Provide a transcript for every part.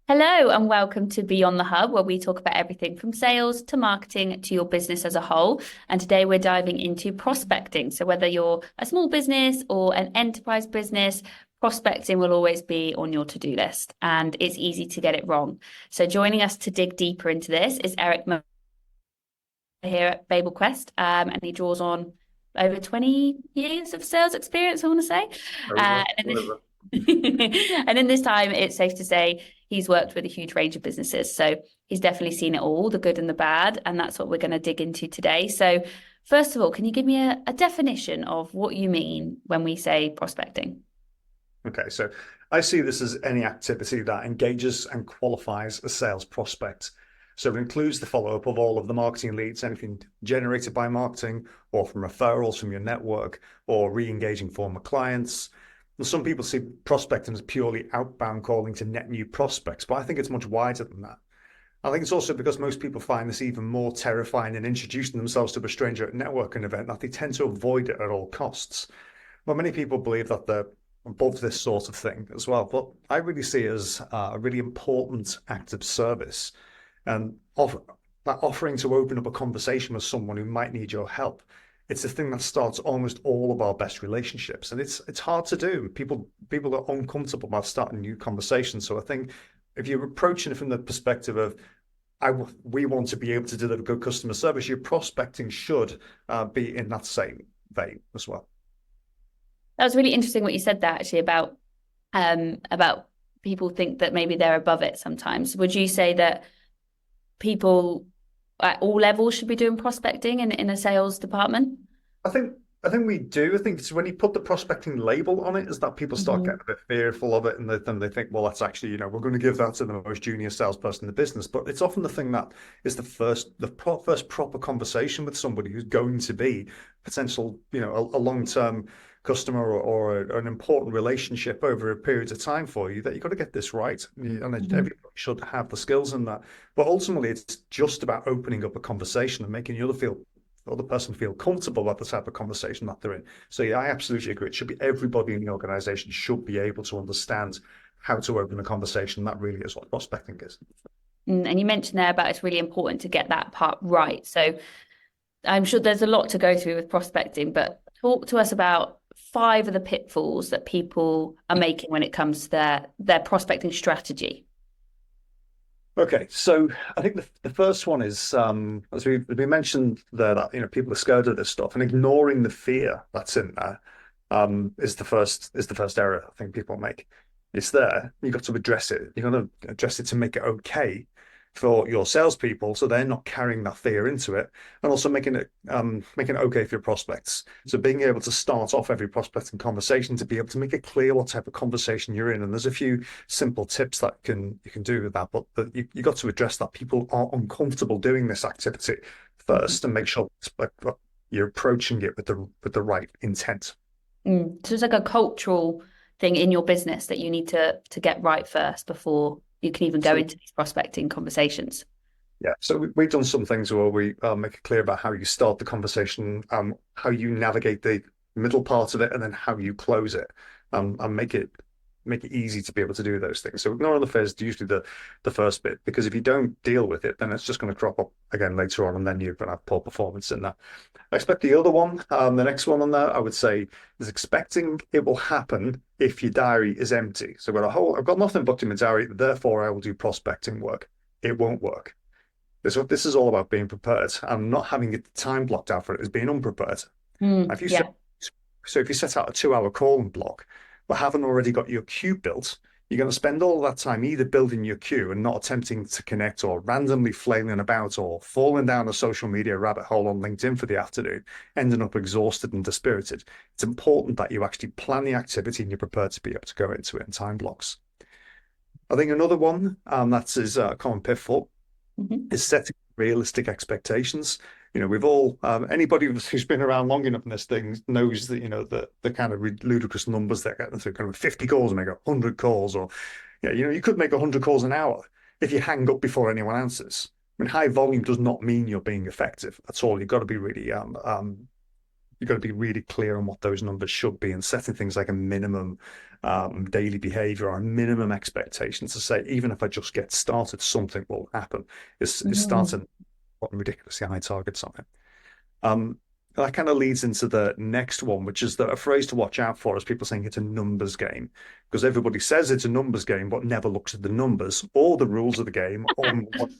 Hello and welcome to Beyond the Hub, where we talk about everything from sales to marketing to your business as a whole. And today we're diving into prospecting. So whether you're a small business or an enterprise business, prospecting will always be on your to-do list, and it's easy to get it wrong. So joining us to dig deeper into this is Eric here at Babel Quest, and he draws on over 20 years of sales experience, I want to say. Over, And in over. and in this time, it's safe to say he's worked with a huge range of businesses. So he's definitely seen it all, the good and the bad. And that's what we're going to dig into today. So, first of all, can you give me a definition of what you mean when we say prospecting? Okay, so I see this as any activity that engages and qualifies a sales prospect. So it includes the follow-up of all of the marketing leads, anything generated by marketing or from referrals from your network or re-engaging former clients. And some people see prospecting as purely outbound calling to net new prospects, but I think it's much wider than that. I think it's also because most people find this even more terrifying than introducing themselves to a stranger at a networking event that they tend to avoid it at all costs. Well, many people believe that they're above this sort of thing as well, but I really see it as a really important act of service and that offering to open up a conversation with someone who might need your help. It's the thing that starts almost all of our best relationships, and it's hard to do. People are uncomfortable about starting new conversations. So I think if you're approaching it from the perspective of we want to be able to deliver good customer service, your prospecting should be in that same vein as well. That was really interesting what you said there actually about people think that maybe they're above it sometimes. Would you say that people at all levels should be doing prospecting in a sales department? I think I think we do. I think it's when you put the prospecting label on it, is that people start getting Mhm. a bit fearful of it, and then they think, well, that's actually, we're going to give that to the most junior salesperson in the business. But it's often the thing that is first proper conversation with somebody who's going to be potential, a long-term customer or an important relationship over a period of time for you. That you've got to get this right, and Mhm. everybody should have the skills in that. But ultimately, it's just about opening up a conversation and making the other person feel comfortable about the type of conversation that they're in. So yeah, I absolutely agree. It should be everybody in the organization should be able to understand how to open a conversation. That really is what prospecting is. And you mentioned there about it's really important to get that part right. So I'm sure there's a lot to go through with prospecting, but talk to us about five of the pitfalls that people are making when it comes to their prospecting strategy. Okay, so I think the first one is as we mentioned there that people are scared of this stuff and ignoring the fear that's in there is the first error I think people make. It's there. You've got to address it. You've got to address it to make it okay for your salespeople, so they're not carrying that fear into it, and also making it okay for your prospects. So being able to start off every prospecting conversation to be able to make it clear what type of conversation you're in, and there's a few simple tips that you can do with that, but you got to address that people are uncomfortable doing this activity first, and make sure you're approaching it with the right intent. So it's like a cultural thing in your business that you need to get right first before you can even go So into these prospecting conversations. yeah, so we've done some things where we make it clear about how you start the conversation, how you navigate the middle part of it, and then how you close it, and make it easy to be able to do those things. So ignoring the fear is usually the first bit, because if you don't deal with it, then it's just going to crop up again later on, and then you're going to have poor performance in that. I expect the other one, the next one on there, I would say is expecting it will happen if your diary is empty. So I've got nothing booked in my diary, therefore I will do prospecting work. It won't work. This is all about being prepared, and not having the time blocked out for it is being unprepared. If you set, Yeah. so if you set out a 2 hour call and block, but haven't already got your queue built, you're going to spend all that time either building your queue and not attempting to connect, or randomly flailing about, or falling down a social media rabbit hole on LinkedIn for the afternoon, ending up exhausted and dispirited. It's important that you actually plan the activity and you're prepared to be able to go into it in time blocks. I think another one that is a common pitfall Mhm. is setting realistic expectations. We've all anybody who's been around long enough in this thing knows that the kind of ludicrous numbers that get through, kind of 50 calls make 100 calls, or you could make 100 calls an hour if you hang up before anyone answers. I mean, high volume does not mean you're being effective at all. You've got to be really You've got to be really clear on what those numbers should be and setting things like a minimum daily behavior or a minimum expectation to say, even if I just get started, something will happen. Is starting ridiculously high targets on it. That kind of leads into the next one, which is a phrase to watch out for, is people saying it's a numbers game, because everybody says it's a numbers game, but never looks at the numbers or the rules of the game or what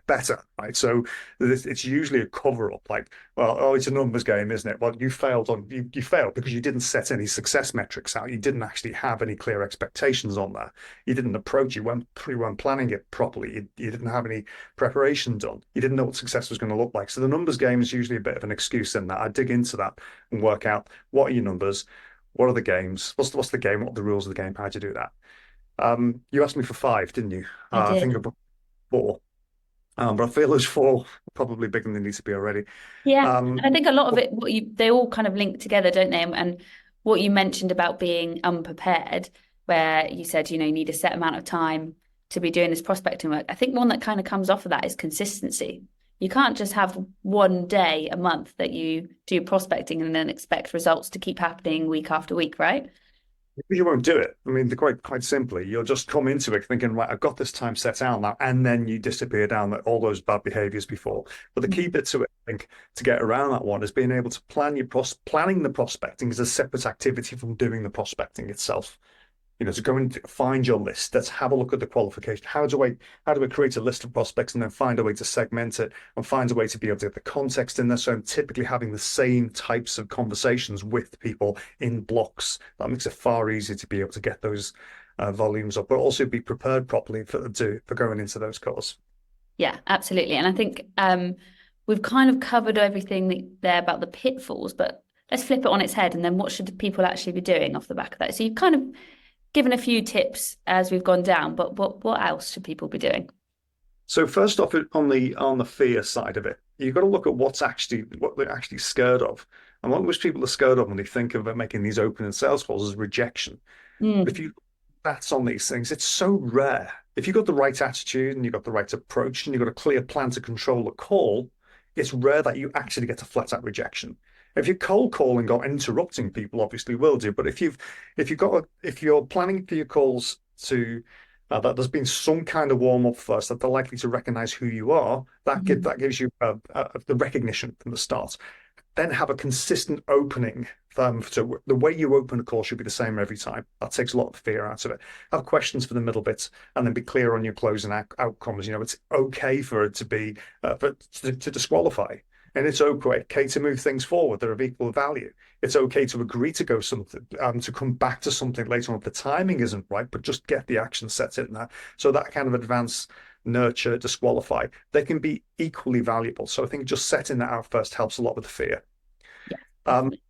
better, right? So it's usually a cover up, like, well, oh, it's a numbers game, isn't it? Well, you failed because you didn't set any success metrics out. You didn't actually have any clear expectations on that. You didn't approach. You weren't planning it properly. You didn't have any preparation done. You didn't know what success was going to look like. So the numbers game is usually a bit of an excuse in that. I dig into that and work out what are your numbers, what are the games, what's the game, what are the rules of the game, how do you do that? You asked me for five, didn't you? I I think did. about four. But I feel those four are probably bigger than they need to be already. Yeah, Um, and I think a lot of it, they all kind of link together, don't they? And what you mentioned about being unprepared, where you said, you need a set amount of time to be doing this prospecting work. I think one that kind of comes off of that is consistency. You can't just have one day a month that you do prospecting and then expect results to keep happening week after week, right? you won't do it. I mean, quite simply, you'll just come into it thinking, right, I've got this time set out now, and then you disappear down all those bad behaviors before. But the key bit to it, I think, to get around that one is being able to planning the prospecting is a separate activity from doing the prospecting itself. To go and find your list. Let's have a look at the qualification. How do I create a list of prospects and then find a way to segment it and find a way to be able to get the context in there? So I'm typically having the same types of conversations with people in blocks. That makes it far easier to be able to get those volumes up, but also be prepared properly for going into those calls. Yeah, absolutely. And I think we've kind of covered everything there about the pitfalls, but let's flip it on its head. And then what should people actually be doing off the back of that? So you've kind of given a few tips as we've gone down, but what else should people be doing? So first off, on the fear side of it, you've got to look at what they're actually scared of. And what most people are scared of when they think about making these opening sales calls is rejection. But if Mm. you that's on these things, it's so rare. If you've got the right attitude and you've got the right approach and you've got a clear plan to control the call, it's rare that you actually get a flat out rejection. If you're cold calling or interrupting people, obviously will do. But if you're planning for your calls to that there's been some kind of warm up first, that they're likely to recognize who you are, that gives you the recognition from the start. Then have a consistent opening. So the way you open a call should be the same every time. That takes a lot of fear out of it. Have questions for the middle bits, and then be clear on your closing outcomes. It's okay for it to be to disqualify, and it's okay to move things forward. They're of equal value. It's okay to agree to go something, to come back to something later on if the timing isn't right, but just get the action set in there. So that kind of advance, nurture, disqualify, they can be equally valuable. So I think just setting that out first helps a lot with the fear. Yeah, Um, definitely.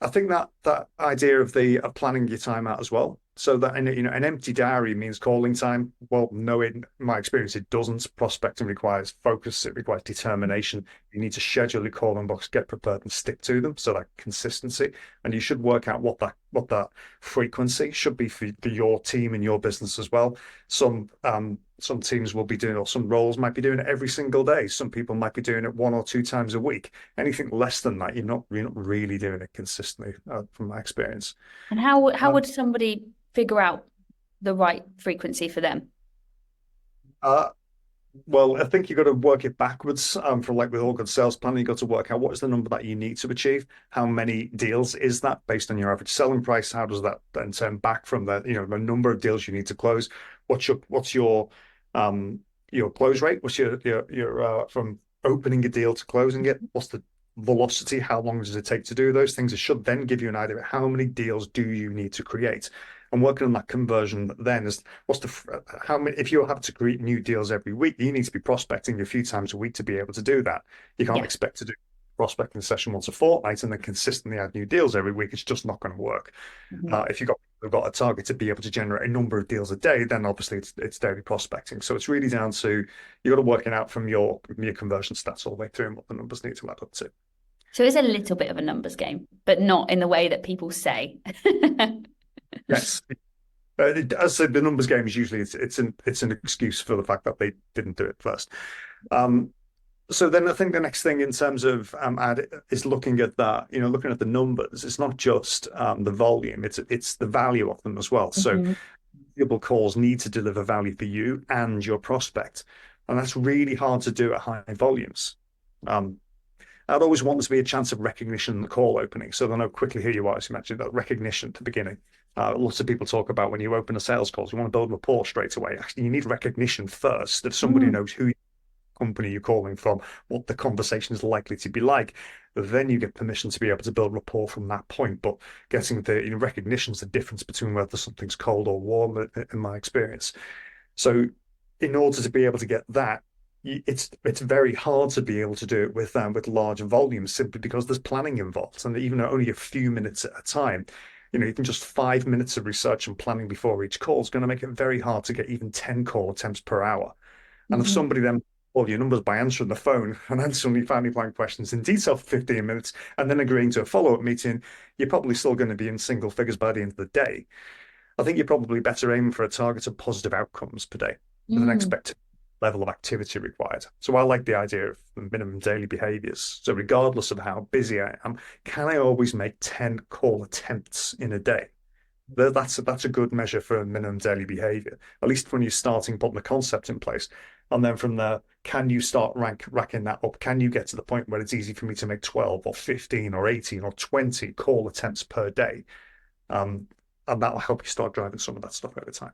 I think that idea of planning your time out as well. So that an empty diary means calling time. Well, no, in my experience, it doesn't. Prospecting requires focus. It requires determination. You need to schedule your calling blocks, get prepared, and stick to them. So that consistency, and you should work out what that frequency should be for your team and your business as well. Some teams will be doing, or some roles might be doing it every single day. Some people might be doing it one or two times a week. Anything less than that, you're not really doing it consistently, from my experience. And how Um, would somebody figure out the right frequency for them? uh, Well, I think you've got to work it backwards. From like with all good sales planning, you've got to work out what is the number that you need to achieve. How many deals is that based on your average selling price? How does that then turn back from the number of deals you need to close? What's your close rate? What's your from opening a deal to closing it? What's the velocity? How long does it take to do those things? It should then give you an idea of how many deals do you need to create. And working on that conversion then is how many, if you have to create new deals every week, you need to be prospecting a few times a week to be able to do that. You can't Yeah. expect to do prospecting session once a fortnight and then consistently add new deals every week. It's just not going to work. Mhm. If you've got a target to be able to generate a number of deals a day, then obviously it's daily prospecting. So it's really down to you got to work it out from your conversion stats all the way through and what the numbers need to add up to. So it's a little bit of a numbers game, but not in the way that people say. Yes. As I said, the numbers game is usually it's an excuse for the fact that they didn't do it first. Um, So then I think the next thing in terms of ad is looking at that, looking at the numbers. It's not just the volume, it's the value of them as well. So Mhm. valuable calls need to deliver value for you and your prospect. And that's really hard to do at high volumes. Um, I'd always want there to be a chance of recognition in the call opening. So they know quickly who you are. As you mentioned, that recognition at the beginning. Lots of people talk about when you open a sales call, you want to build rapport straight away. Actually, you need recognition first that somebody Mm. knows who company you're calling from, what the conversation is likely to be like. Then you get permission to be able to build rapport from that point. But getting the recognition is the difference between whether something's cold or warm, in my experience. So, in order to be able to get that, it's very hard to be able to do it with large volumes simply because there's planning involved, and even only a few minutes at a time. Even just 5 minutes of research and planning before each call is going to make it very hard to get even 10 call attempts per hour. And if Mhm. somebody then all your numbers by answering the phone and then suddenly finally planning questions in detail for 15 minutes and then agreeing to a follow-up meeting, you're probably still going to be in single figures by the end of the day. I think you're probably better aiming for a target of positive outcomes per day with an Mm. expected level of activity required. So I like the idea of minimum daily behaviors. So regardless of how busy I am, can I always make 10 call attempts in a day? That's a good measure for minimum daily behavior, at least when you're starting putting the concept in place. And then from there, can you start racking that up? Can you get to the point where it's easy for me to make 12 or 15 or 18 or 20 call attempts per day? Um, and that'll help you start driving some of that stuff over time.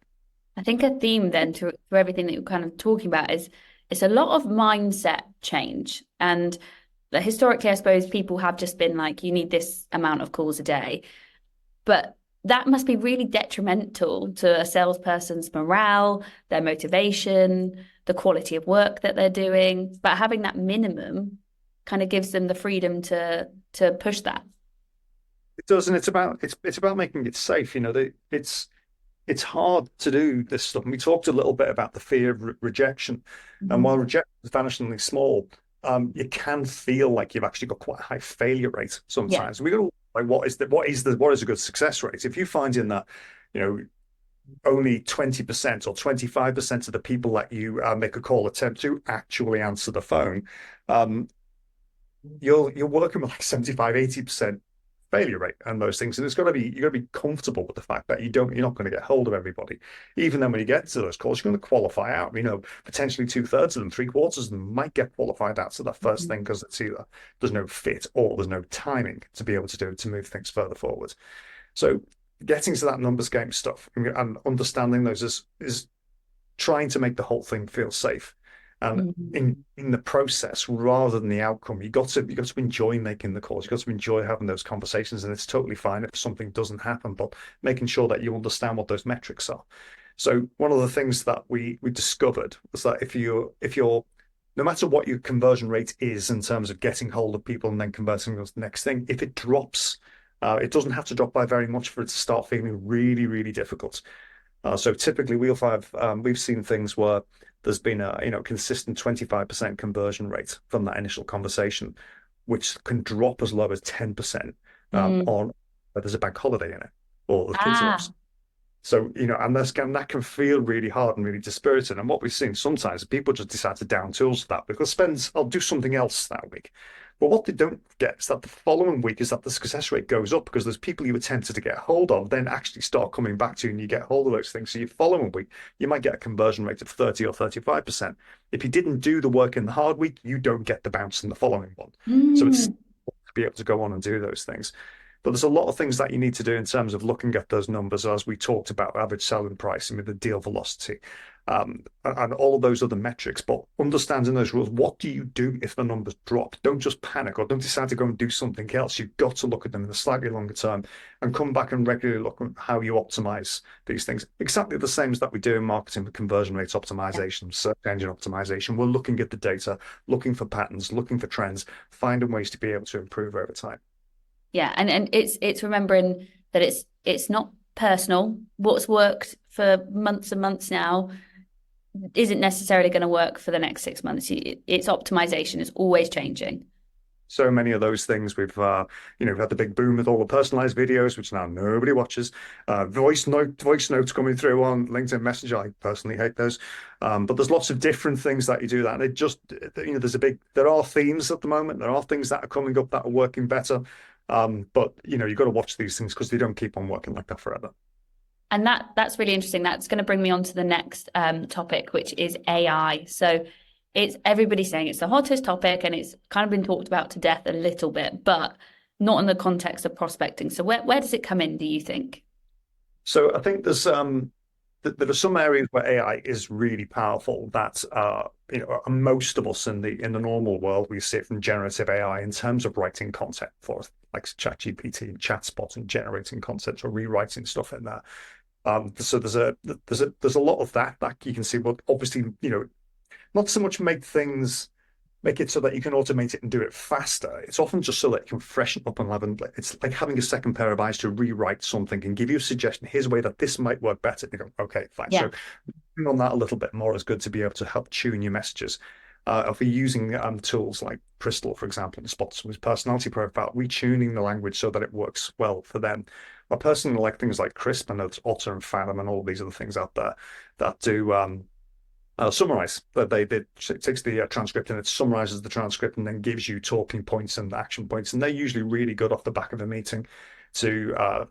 I think a theme then to for everything that you're kind of talking about is it's a lot of mindset change. And historically, I suppose people have just been like, you need this amount of calls a day. But that must be really detrimental to a salesperson's morale, their motivation, the quality of work that they're doing. But having that minimum kind of gives them the freedom to push that. It does, and it's about making it safe. It's hard to do this stuff. And we talked a little bit about the fear of rejection. And Mhm. while rejection is vanishingly small, you can feel like you've actually got quite a high failure rate Yeah. sometimes. We got like what is a good success rate? If you find in that, you know, only 20% or 25% of the people that you make a call attempt to actually answer the phone, um, you're working with like 75, 80% failure rate and those things. And it's got to be you got to be comfortable with the fact that you're not going to get hold of everybody. Even then when you get to those calls, you're going to qualify out. Potentially two-thirds of them, three-quarters of them might get qualified out to that first thing because it's either there's no fit or there's no timing to be able to do it to move things further forward. So getting to that numbers game stuff and understanding those is trying to make the whole thing feel safe. And Mhm. in the process, rather than the outcome, you got to enjoy making the calls. You got to enjoy having those conversations, and it's totally fine if something doesn't happen. But making sure that you understand what those metrics are. So one of the things that we discovered was that if you're no matter what your conversion rate is in terms of getting hold of people and then converting them to the next thing, if it drops, it doesn't have to drop by very much for it to start feeling really, really difficult. So typically we've seen things where there's been a consistent 25% conversion rate from that initial conversation, which can drop as low as 10% Mm. on where there's a bank holiday in it or the kids Ah, lost. So, and that can feel really hard and really dispiriting. And what we've seen sometimes, people just decide to down tools for that because I'll do something else that week. But what they don't get is that the following week is that the success rate goes up because those people you attempted to get hold of then actually start coming back to you and you get hold of those things. So your following week, you might get a conversion rate of 30 or 35%. If you didn't do the work in the hard week, you don't get the bounce in the following one. So it's mm. to be able to go on and do those things. But there's a lot of things that you need to do in terms of looking at those numbers, as we talked about average selling price and with the deal velocity, and all of those other metrics. But understanding those rules, what do you do if the numbers drop? Don't just panic or don't decide to go and do something else. You've got to look at them in a slightly longer term and come back and regularly look at how you optimize these things. Exactly the same as that we do in marketing with conversion rates optimization, search engine optimization. We're looking at the data, looking for patterns, looking for trends, finding ways to be able to improve over time. Yeah, and it's remembering that it's not personal. What's worked for months and months now isn't necessarily going to work for the next 6 months. It's optimization is always changing. so many of those things. We've had the big boom with all the personalized videos, which now nobody watches. Voice notes coming through on LinkedIn Messenger. I personally hate those. But there's lots of different things that you do that, and it just, there are themes at the moment. There are things that are coming up that are working better. But you've got to watch these things because they don't keep on working like that forever. And that's really interesting. That's going to bring me on to the next topic, which is AI. So it's everybody saying it's the hottest topic and it's kind of been talked about to death a little bit, but not in the context of prospecting. So where does it come in, do you think? So I think there are some areas where AI is really powerful that most of us in the normal world, we see it from generative AI in terms of writing content for us, like ChatGPT and ChatSpot and generating content or rewriting stuff in there. So there's a lot of that you can see, but obviously, not so much make it so that you can automate it and do it faster. It's often just so that you can freshen up and it's like having a second pair of eyes to rewrite something and give you a suggestion. Here's a way that this might work better. You go, okay, fine. Yeah. So on that a little bit more is good to be able to help tune your messages. If we're using tools like Crystal, for example, and Spot someone's personality profile, retuning the language so that it works well for them. I personally like things like Crisp and Otter and Fathom and all these other things out there that do summarize. It takes the transcript and it summarizes the transcript and then gives you talking points and action points. And they're usually really good off the back of a meeting to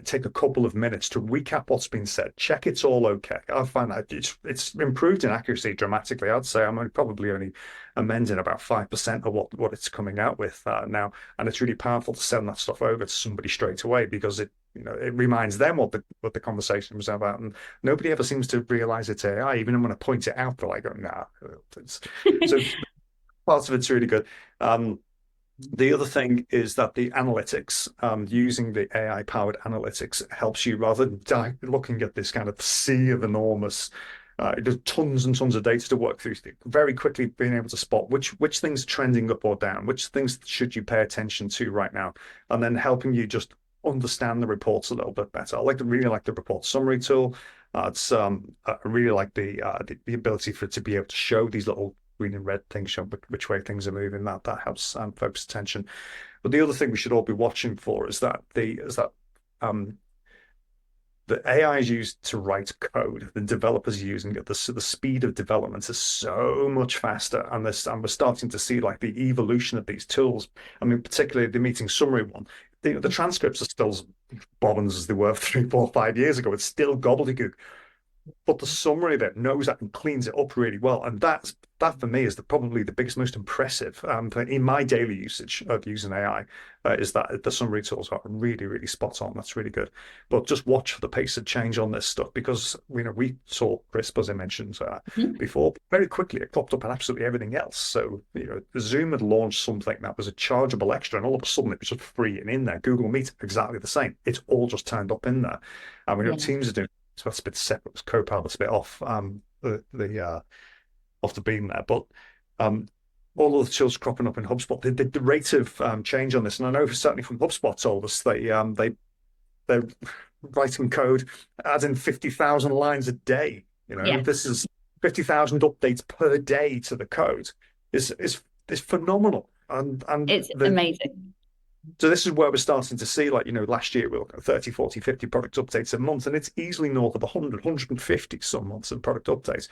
take a couple of minutes to recap what's been said, check it's all okay. I find that it's improved in accuracy dramatically. I'd say I'm probably only amending about 5% of what it's coming out with now, and it's really powerful to send that stuff over to somebody straight away because it reminds them what the conversation was about, and nobody ever seems to realize it's AI. Even when I point it out, they're like, "Oh, nah." So parts of it's really good. The other thing is that the analytics, using the AI-powered analytics helps you rather than looking at this kind of sea of enormous, there's tons and tons of data to work through. Very quickly being able to spot which things are trending up or down, which things should you pay attention to right now, and then helping you just understand the reports a little bit better. Really like the report summary tool. I really like the ability for it to be able to show these little green and red things, show which way things are moving. That helps focus attention. But the other thing we should all be watching for is that the AI is used to write code. The developers are using it. The speed of development is so much faster, and we're starting to see like the evolution of these tools. I mean, particularly the meeting summary one. The transcripts are still as bobbins as they were 3, 4, 5 years ago. It's still gobbledygook, but the summary of it knows that and cleans it up really well. And that for me is probably the biggest, most impressive in my daily usage of using AI, is that the summary tools are really, really spot on. That's really good. But just watch for the pace of change on this stuff because we saw Crisp, as I mentioned Mhm. before. Very quickly, it popped up on absolutely everything else. So Zoom had launched something that was a chargeable extra, and all of a sudden it was just free and in there. Google Meet exactly the same. It's all just turned up in there. And we know Yeah. Teams are doing. So that's a bit separate. Copilot's a bit off off the beam there, but all of the tools cropping up in HubSpot. The rate of change on this, and I know certainly from HubSpot told us they're writing code, adding 50,000 lines a day. Yeah. This is 50,000 updates per day to the code. Is phenomenal, and It's amazing. so this is where we're starting to see, like, last year we were looking at 30, 40, 50 product updates a month, and it's easily north of 100, 150 some months of product updates.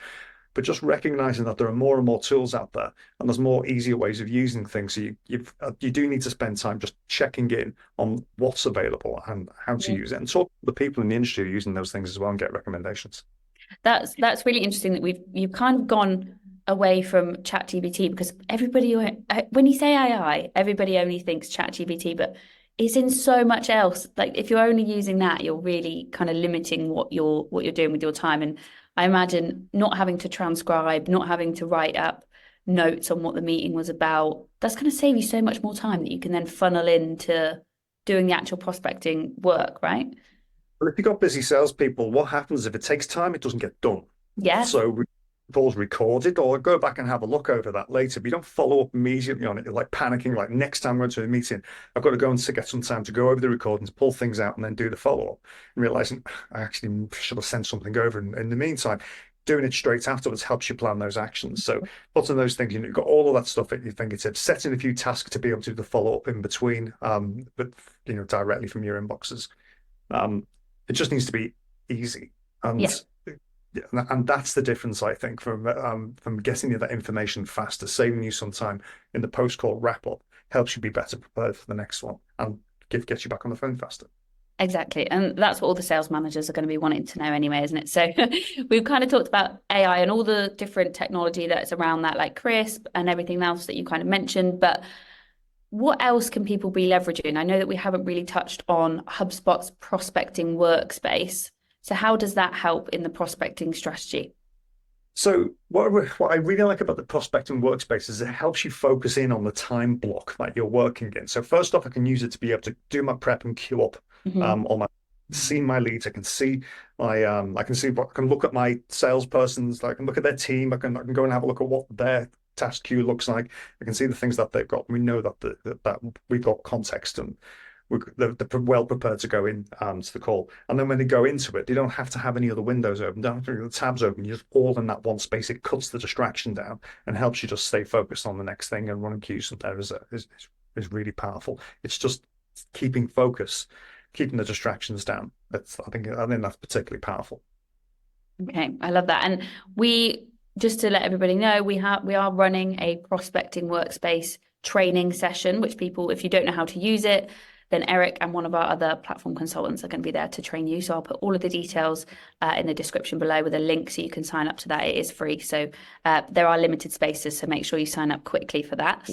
But just recognizing that there are more and more tools out there, and there's more easier ways of using things. So you do need to spend time just checking in on what's available and how to Yeah. use it, and talk to the people in the industry who are using those things as well and get recommendations. That's really interesting that you've kind of gone away from ChatGPT because when you say AI, everybody only thinks ChatGPT, but it's in so much else. Like if you're only using that, you're really kind of limiting what you're doing with your time. And I imagine not having to transcribe, not having to write up notes on what the meeting was about, that's going to save you so much more time that you can then funnel into doing the actual prospecting work, right? But if you've got busy salespeople, what happens if it takes time? It doesn't get done. Yes. So calls recorded, or go back and have a look over that later. But you don't follow up immediately on it. You're like panicking, like next time I go to a meeting, I've got to go and get some time to go over the recordings, pull things out, and then do the follow up. And realizing I actually should have sent something over in the meantime. doing it straight afterwards helps you plan those actions. So putting those things, you've got all of that stuff at your fingertips, setting a few tasks to be able to do the follow-up in between, but directly from your inboxes. It just needs to be easy. And Yeah. and that's the difference, I think, from getting you that information faster, saving you some time in the post-call wrap-up, helps you be better prepared for the next one and gets you back on the phone faster. Exactly. And that's what all the sales managers are going to be wanting to know anyway, isn't it? So we've kind of talked about AI and all the different technology that's around that, like Crisp and everything else that you kind of mentioned. But what else can people be leveraging? I know that we haven't really touched on HubSpot's prospecting workspace. So how does that help in the prospecting strategy? So what I really like about the prospecting workspace is it helps you focus in on the time block that you're working in. So first off, I can use it to be able to do my prep and queue up Mm-hmm. on my see my leads. I can see my I can see what I can look at my salespersons. I can look at their team. I can go and have a look at what their task queue looks like. I can see the things that they've got. We know that we've got context and they're well prepared to go in to the call. And then when they go into it, they don't have to have any other windows open, don't have to have the tabs open. You're just all in that one space. It cuts the distraction down and helps you just stay focused on the next thing. And running queues from there is really powerful. It's just keeping focus, keeping the distractions down. I think that's particularly powerful. Okay, I love that. And we just to let everybody know, we are running a prospecting workspace training session, which people, if you don't know how to use it, then Eric and one of our other platform consultants are going to be there to train you. So I'll put all of the details in the description below with a link so you can sign up to that. It is free. So there are limited spaces, so make sure you sign up quickly for that.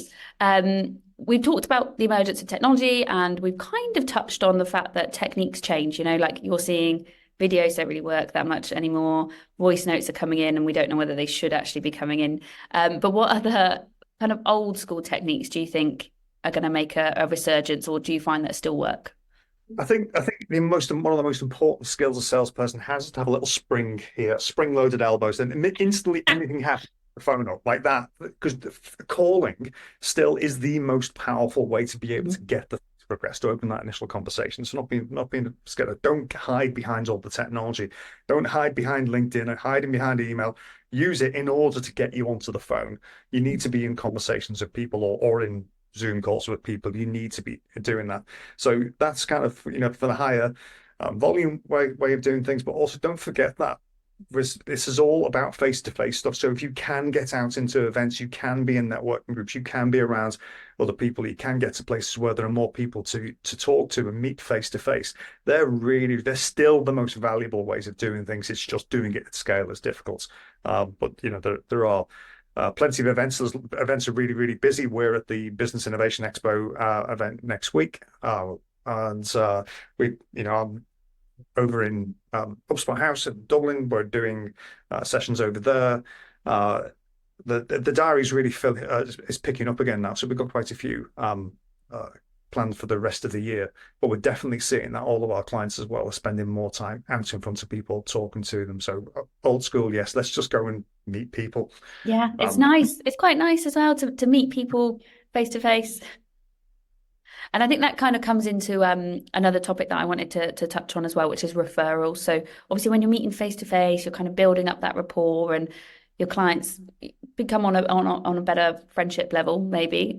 We've talked about the emergence of technology and we've kind of touched on the fact that techniques change, like you're seeing videos don't really work that much anymore. Voice notes are coming in and we don't know whether they should actually be coming in. But what other kind of old school techniques do you think are going to make a resurgence, or do you find that still work? I think one of the most important skills a salesperson has is to have a little spring here, spring loaded elbows, and instantly anything happens. The phone up like that because calling still is the most powerful way to be able to get the progress to open that initial conversation. So not being scared. Don't hide behind all the technology. Don't hide behind LinkedIn or hiding behind email. Use it in order to get you onto the phone. You need to be in conversations with people or in Zoom calls with people. You need to be doing that. So that's kind of for the higher volume way of doing things. But also don't forget that this is all about face-to-face stuff. So if you can get out into events, you can be in networking groups, you can be around other people, you can get to places where there are more people to talk to and meet face-to-face. They're still the most valuable ways of doing things. It's just doing it at scale is difficult. But there are plenty of events. Events are really, really busy. We're at the Business Innovation Expo event next week. And I'm over in HubSpot House in Dublin. We're doing sessions over there. The diary's really is picking up again now, so we've got quite a few planned for the rest of the year. But we're definitely seeing that all of our clients as well are spending more time out in front of people, talking to them. So old school, yes, let's just go and meet people. Yeah, it's Um, nice. It's quite nice as well to meet people face to face. And I think that kind of comes into another topic that I wanted to touch on as well, which is referrals. So obviously, when you're meeting face to face, you're kind of building up that rapport, and your clients become on a better friendship level, maybe.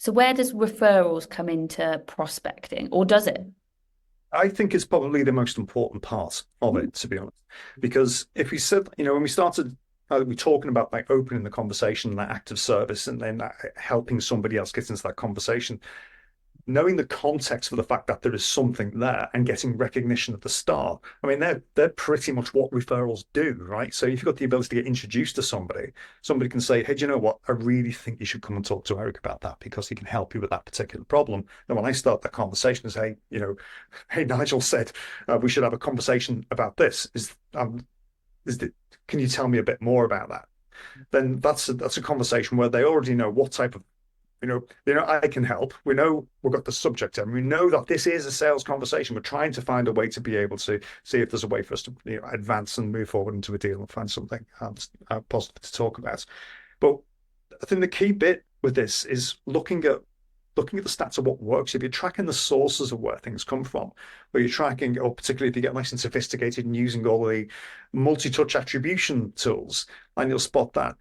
So where does referrals come into prospecting, or does it? I think it's probably the most important part of it, to be honest, because if we said, when we started, we talking about like opening the conversation, that act of service, and then helping somebody else get into that conversation, knowing the context for the fact that there is something there and getting recognition at the start. I mean, they're pretty much what referrals do, right? So if you've got the ability to get introduced to somebody can say, hey, do you know what? I really think you should come and talk to Eric about that because he can help you with that particular problem. And when I start that conversation and say, hey, Nigel said we should have a conversation about this. Can you tell me a bit more about that? Then that's a conversation where they already know what type of I can help. We know we've got the subject and we know that this is a sales conversation. We're trying to find a way to be able to see if there's a way for us to advance and move forward into a deal and find something positive to talk about. But I think the key bit with this is looking at looking at the stats of what works, if you're tracking the sources of where things come from, or you're tracking, or particularly if you get nice and sophisticated and using all the multi-touch attribution tools, and you'll spot that,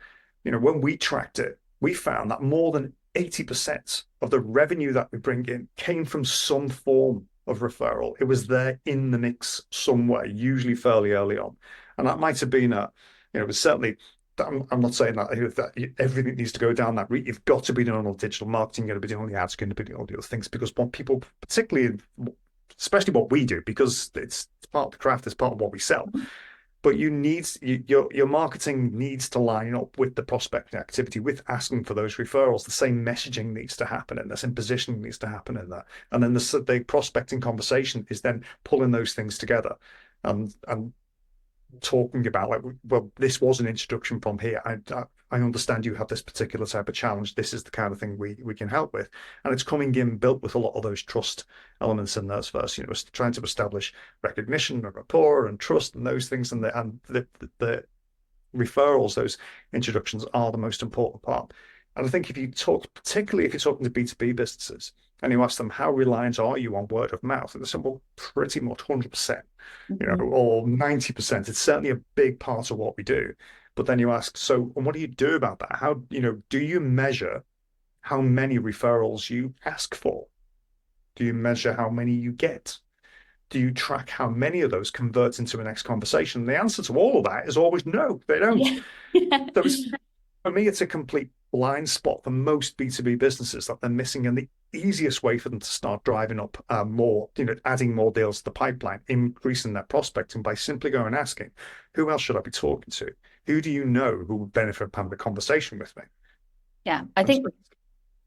when we tracked it, we found that more than 80% of the revenue that we bring in came from some form of referral. It was there in the mix somewhere, usually fairly early on. And that might have been it was certainly, I'm not saying that everything needs to go down that route. You've got to be doing all digital marketing, you're going to be doing the ads, you're going to be doing all the other things, because what people, particularly, especially what we do, because it's part of the craft, it's part of what we sell. But your marketing needs to line up with the prospecting activity, with asking for those referrals. The same messaging needs to happen, and the same positioning needs to happen in that. And then the prospecting conversation is then pulling those things together and talking about, like, well, this was an introduction from here. I understand you have this particular type of challenge. This is the kind of thing we can help with, and it's coming in built with a lot of those trust elements in those first. Trying to establish recognition and rapport and trust and those things, and the referrals, those introductions are the most important part. And I think if you talk, particularly if you're talking to B2B businesses, and you ask them, how reliant are you on word of mouth? And they say, well, pretty much 100%, or 90%. It's certainly a big part of what we do. But then you ask, so and what do you do about that? How, do you measure how many referrals you ask for? Do you measure how many you get? Do you track how many of those convert into a next conversation? And the answer to all of that is always no, they don't. Yeah. So for me, it's a complete blind spot for most B2B businesses that they're missing. And the easiest way for them to start driving up more, adding more deals to the pipeline, increasing their prospecting, by simply going and asking, who else should I be talking to? Who do you know who would benefit from having a conversation with me? Yeah, I think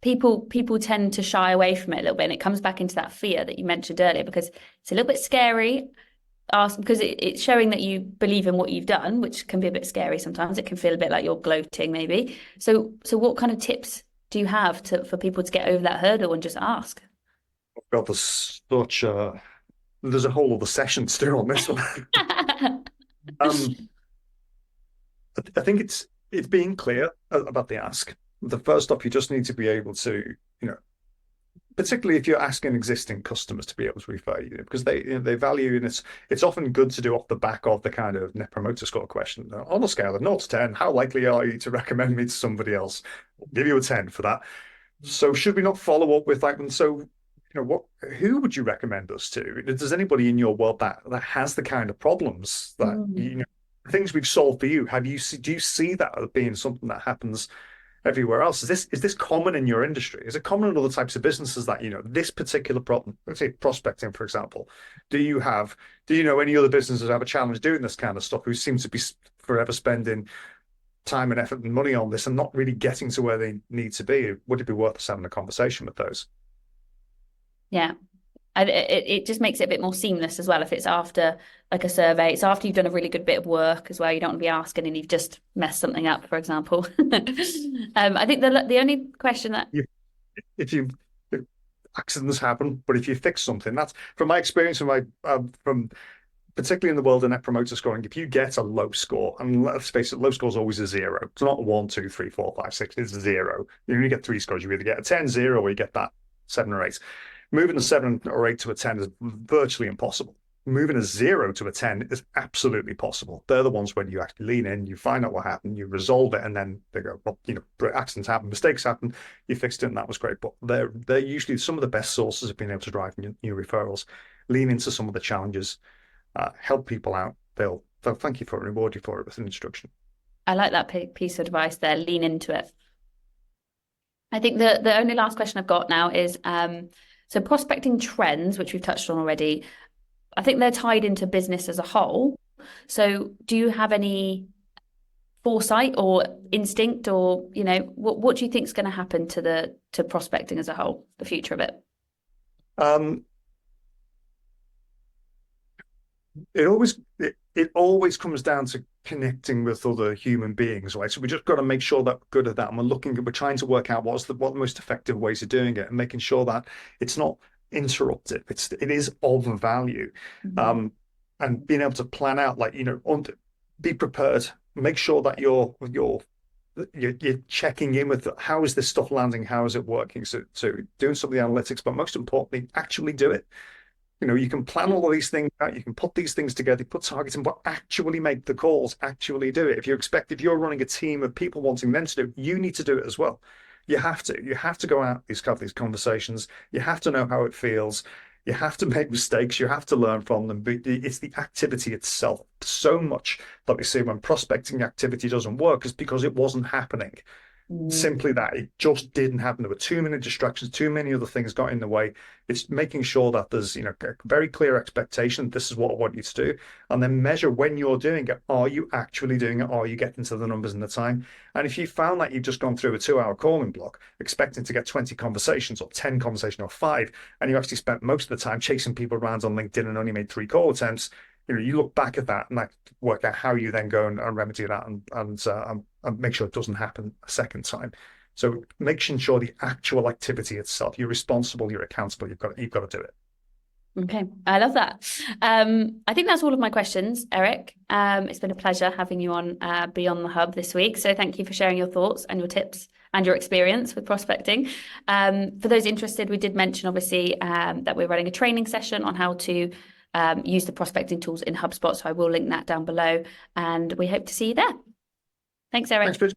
people tend to shy away from it a little bit, and it comes back into that fear that you mentioned earlier, because it's a little bit scary. Because it's showing that you believe in what you've done, which can be a bit scary sometimes. It can feel a bit like you're gloating, maybe. So what kind of tips do you have for people to get over that hurdle and just ask? God, there's a whole other session still on this one. I think it's being clear about the ask. The first off, you just need to be able to, particularly if you're asking existing customers to be able to refer you, because they value, and it's often good to do off the back of the kind of net promoter score question. On a scale of 0 to 10, how likely are you to recommend me to somebody else? I'll give you a 10 for that. So should we not follow up with, like, and so, who would you recommend us to? Does anybody in your world that has the kind of problems that, things we've solved for you? Do you see that as being something that happens everywhere else? Is this common in your industry? Is it common in other types of businesses that, this particular problem, let's say prospecting, for example? Do you know any other businesses that have a challenge doing this kind of stuff, who seem to be forever spending time and effort and money on this and not really getting to where they need to be? Would it be worth us having a conversation with those? Yeah. It just makes it a bit more seamless as well. If it's after like a survey, it's after you've done a really good bit of work as well. You don't want to be asking and you've just messed something up, for example. I think the only question that if accidents happen, but if you fix something, that's from my experience, from particularly in the world of net promoter scoring. If you get a low score, and let's face it, low score is always a 0. It's not 1, 2, 3, 4, 5, 6. It's 0. You only get 3 scores. You either get a 10, 0, or you get that 7 or 8. Moving a 7 or 8 to a 10 is virtually impossible. Moving a 0 to a 10 is absolutely possible. They're the ones when you actually lean in, you find out what happened, you resolve it, and then they go, well, accidents happen, mistakes happen, you fixed it, and that was great. But they're usually some of the best sources of being able to drive new referrals. Lean into some of the challenges, help people out. They'll thank you for it, reward you for it with an instruction. I like that piece of advice there. Lean into it. I think the only last question I've got now is so prospecting trends, which we've touched on already. I think they're tied into business as a whole. So do you have any foresight or instinct, or what do you think is going to happen to prospecting as a whole, the future of it? It always comes down to connecting with other human beings, right? So we just got to make sure that we're good at that, and we're trying to work out what the most effective ways of doing it, and making sure that it's not interruptive. It is of value, and being able to plan out, like, be prepared. Make sure that your you're checking in with how is this stuff landing, how is it working. So doing some of the analytics, but most importantly, actually do it. You can plan all of these things out, you can put these things together, put targets in, but actually make the calls, actually do it. If you're running a team of people wanting them to do it, you need to do it as well. You have to go out, have these conversations. You have to know how it feels. You have to make mistakes. You have to learn from them. But it's the activity itself. So much that we see when prospecting activity doesn't work is because it wasn't happening. Simply that it just didn't happen. There were too many distractions, too many other things got in the way. It's making sure that there's a very clear expectation. This is what I want you to do, and then measure when you're doing it. Are you actually doing it? Are you getting to the numbers in the time? And if you found that you've just gone through a 2-hour calling block, expecting to get 20 conversations or 10 conversations or 5, and you actually spent most of the time chasing people around on LinkedIn and only made 3 call attempts, you look back at that and work out how you then go and remedy that and make sure it doesn't happen a second time. So making sure the actual activity itself, you're responsible, you're accountable, you've got to do it. Okay, I love that. I think that's all of my questions, Eric. It's been a pleasure having you on Beyond the Hub this week. So thank you for sharing your thoughts and your tips and your experience with prospecting. For those interested, we did mention obviously that we're running a training session on how to use the prospecting tools in HubSpot. So I will link that down below, and we hope to see you there. Thanks, Eric. Thanks,